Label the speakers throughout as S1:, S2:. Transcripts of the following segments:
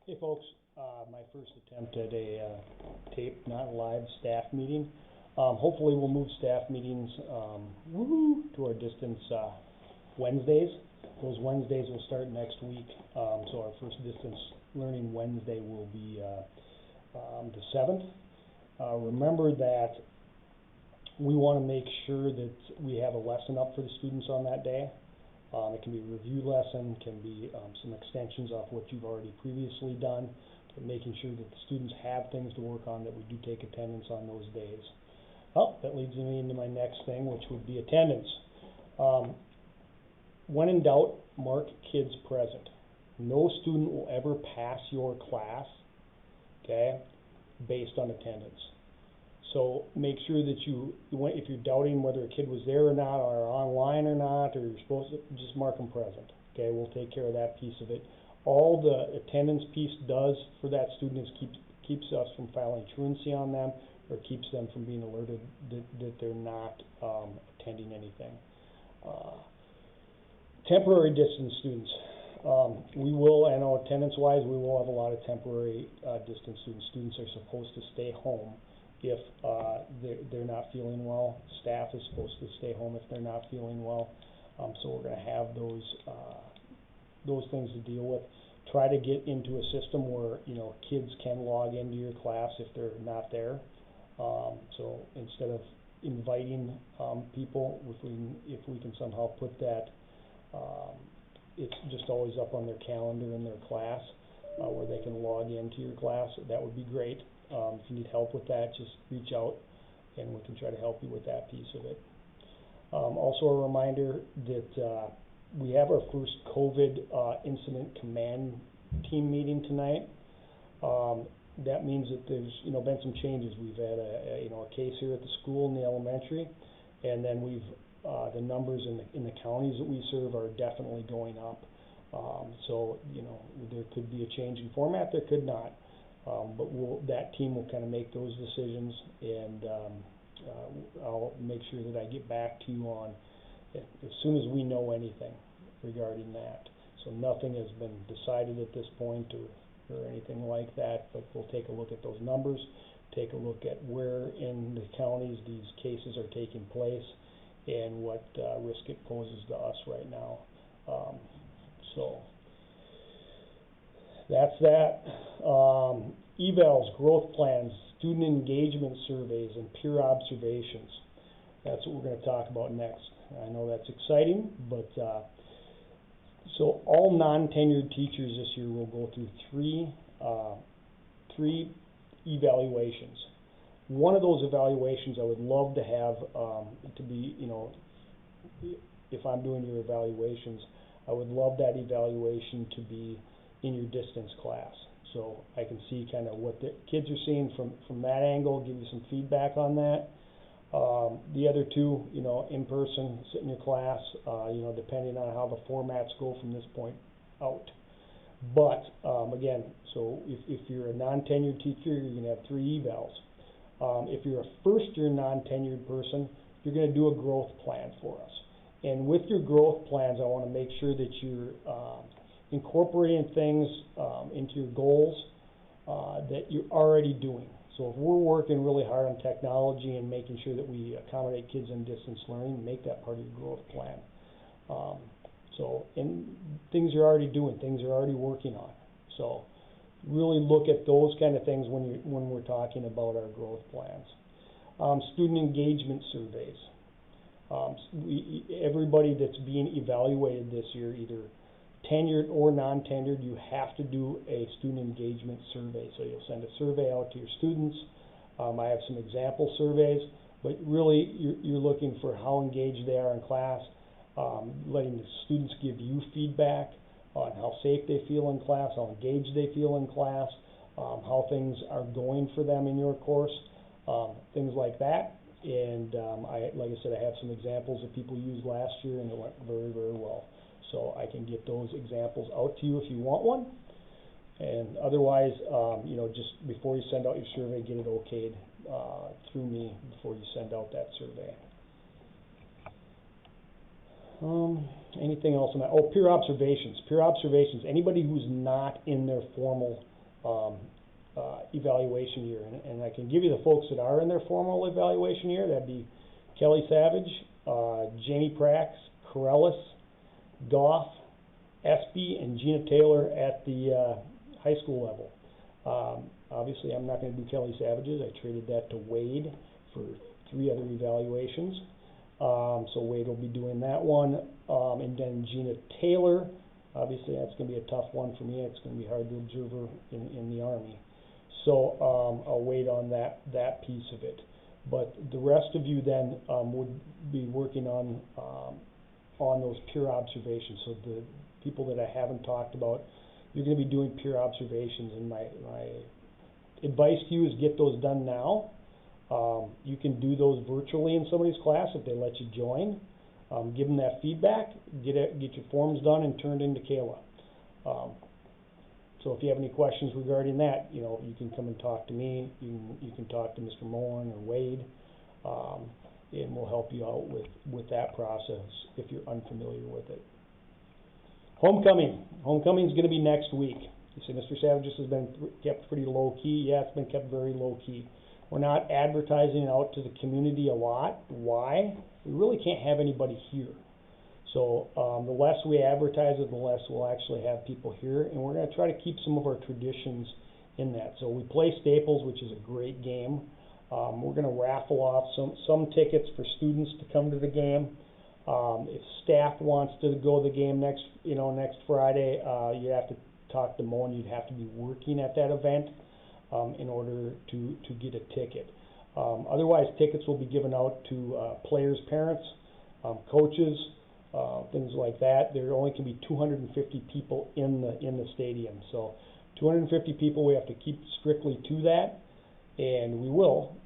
S1: Hey folks, my first attempt at a tape, not live staff meeting. Hopefully we'll move staff meetings to our distance Wednesdays. Those Wednesdays will start next week, so our first distance learning Wednesday will be the 7th. Remember that we want to make sure that we have a lesson up for the students on that day. It can be a review lesson, can be some extensions off what you've already previously done, but making sure that the students have things to work on, that we do take attendance on those days. Well, that leads me into my next thing, which would be attendance. When in doubt, mark kids present. No student will ever pass your class, okay, based on attendance. So make sure that if you're doubting whether a kid was there or not, or online or not, or you're supposed to, just mark them present. Okay, we'll take care of that piece of it. All the attendance piece does for that student is keeps us from filing truancy on them, or keeps them from being alerted that they're not attending anything. Temporary distance students. We will, I know attendance-wise, we will have a lot of temporary distance students. Students are supposed to stay home if they're not feeling well. Staff is supposed to stay home if they're not feeling well. So we're going to have those things to deal with. Try to get into a system where kids can log into your class if they're not there. So instead of inviting people, if we can somehow put that, it's just always up on their calendar in their class where they can log into your class, that would be great. If you need help with that, just reach out and we can try to help you with that piece of it. Also a reminder that we have our first COVID incident command team meeting tonight. That means that there's been some changes. We've had a case here at the school in the elementary, and then the numbers in the counties that we serve are definitely going up. So there could be a change in format, there could not. But that team will kind of make those decisions, and I'll make sure that I get back to you on as soon as we know anything regarding that. So nothing has been decided at this point or anything like that, but we'll take a look at those numbers, take a look at where in the counties these cases are taking place, and what risk it poses to us right now. So that's that. Evals, growth plans, student engagement surveys, and peer observations. That's what we're going to talk about next. I know that's exciting, but so all non-tenured teachers this year will go through three evaluations. One of those evaluations I would love to have to be, if I'm doing your evaluations, I would love that evaluation to be in your distance class, so I can see kind of what the kids are seeing from that angle, give you some feedback on that. The other two, in person, sit in your class, depending on how the formats go from this point out. But again, so if you're a non-tenured teacher, you're going to have 3 evals. If you're a first-year non-tenured person, you're going to do a growth plan for us. And with your growth plans, I want to make sure that you're incorporating things into your goals that you're already doing. So if we're working really hard on technology and making sure that we accommodate kids in distance learning, make that part of your growth plan. And things you're already doing, things you're already working on. So really look at those kind of things when we're talking about our growth plans. Student engagement surveys. Everybody that's being evaluated this year, either tenured or non-tenured, you have to do a student engagement survey. So you'll send a survey out to your students. I have some example surveys, but really you're looking for how engaged they are in class, letting the students give you feedback on how safe they feel in class, how engaged they feel in class, how things are going for them in your course, things like that. And like I said, I have some examples that people used last year and it went very, very well. So I can get those examples out to you if you want one. And otherwise, just before you send out your survey, get it okayed through me before you send out that survey. Anything else on that? Oh, peer observations. Peer observations. Anybody who's not in their formal evaluation year. And I can give you the folks that are in their formal evaluation year. That'd be Kelly Savage, Jamie Prax, Corellis, Goff, Espy, and Gina Taylor at the high school level. Obviously, I'm not going to do Kelly Savage's. I traded that to Wade for 3 other evaluations. So Wade will be doing that one. And then Gina Taylor, obviously that's going to be a tough one for me. It's going to be hard to observe her in the Army. So I'll wait on that piece of it. But the rest of you then would be working on those peer observations. So the people that I haven't talked about, you're going to be doing peer observations. And my advice to you is get those done now. You can do those virtually in somebody's class if they let you join. Give them that feedback, get your forms done and turned into Kayla. So if you have any questions regarding that, you can come and talk to me. You can talk to Mr. Moen or Wade, and we'll help you out with that process if you're unfamiliar with it. Homecoming. Homecoming is going to be next week. You say Mr. Savage, this has been kept pretty low key. Yeah, it's been kept very low key. We're not advertising it out to the community a lot. Why? We really can't have anybody here. So the less we advertise it, the less we'll actually have people here. And we're going to try to keep some of our traditions in that. So we play Staples, which is a great game. We're going to raffle off some tickets for students to come to the game. If staff wants to go to the game next Friday, you have to talk to Mo, and you'd have to be working at that event in order to get a ticket. Otherwise, tickets will be given out to players' parents, coaches, things like that. There only can be 250 people in the stadium. So 250 people, we have to keep strictly to that, and we will.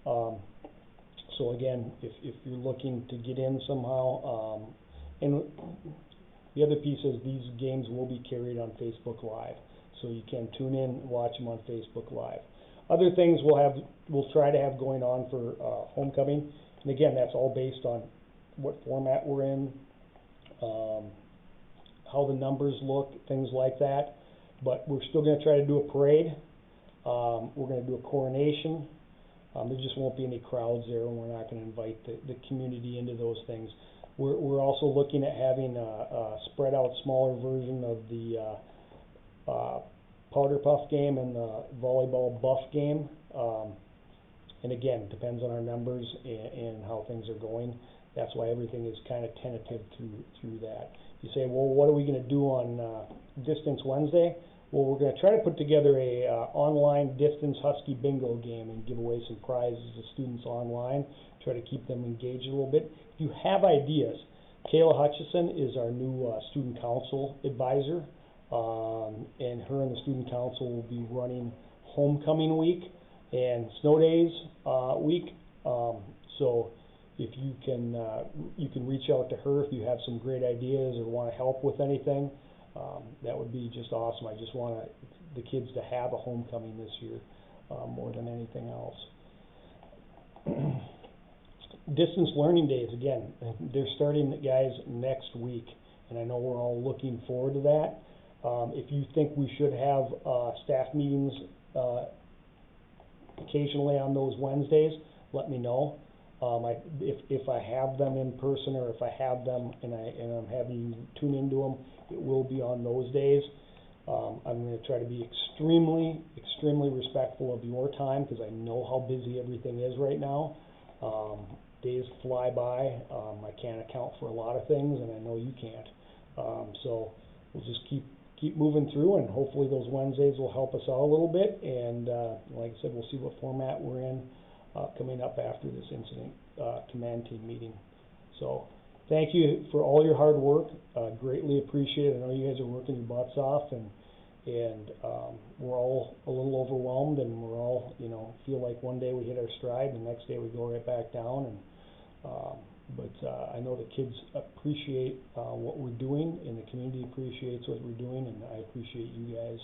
S1: So again, if you're looking to get in somehow, and the other piece is these games will be carried on Facebook Live, so you can tune in and watch them on Facebook Live. Other things we'll try to have going on for homecoming, and again, that's all based on what format we're in, how the numbers look, things like that. But we're still going to try to do a parade. We're going to do a coronation. There just won't be any crowds there, and we're not going to invite the community into those things. We're also looking at having a spread out smaller version of the powder puff game and the volleyball buff game. And again, depends on our numbers and how things are going. That's why everything is kind of tentative through that. You say, well, what are we going to do on Distance Wednesday? Well, we're going to try to put together a online Distance Husky bingo game and give away some prizes to students online, try to keep them engaged a little bit. If you have ideas, Kayla Hutchison is our new student council advisor, and her and the student council will be running homecoming week and snow days week. So if you can reach out to her if you have some great ideas or want to help with anything. That would be just awesome. I just want the kids to have a homecoming this year more than anything else. Distance learning days, again, they're starting, guys, next week, and I know we're all looking forward to that. If you think we should have staff meetings occasionally on those Wednesdays, let me know. If I have them in person, or if I have them and I'm having you tune into them, it will be on those days. I'm going to try to be extremely respectful of your time, because I know how busy everything is right now. Days fly by. I can't account for a lot of things, and I know you can't. So we'll just keep moving through, and hopefully those Wednesdays will help us out a little bit. And like I said, we'll see what format we're in coming up after this incident command team meeting. So thank you for all your hard work. Greatly appreciate it. I know you guys are working your butts off, and we're all a little overwhelmed, and we're all, feel like one day we hit our stride, and the next day we go right back down. And but I know the kids appreciate what we're doing, and the community appreciates what we're doing, and I appreciate you guys.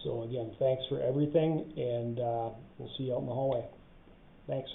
S1: So again, thanks for everything, and we'll see you out in the hallway. Thanks.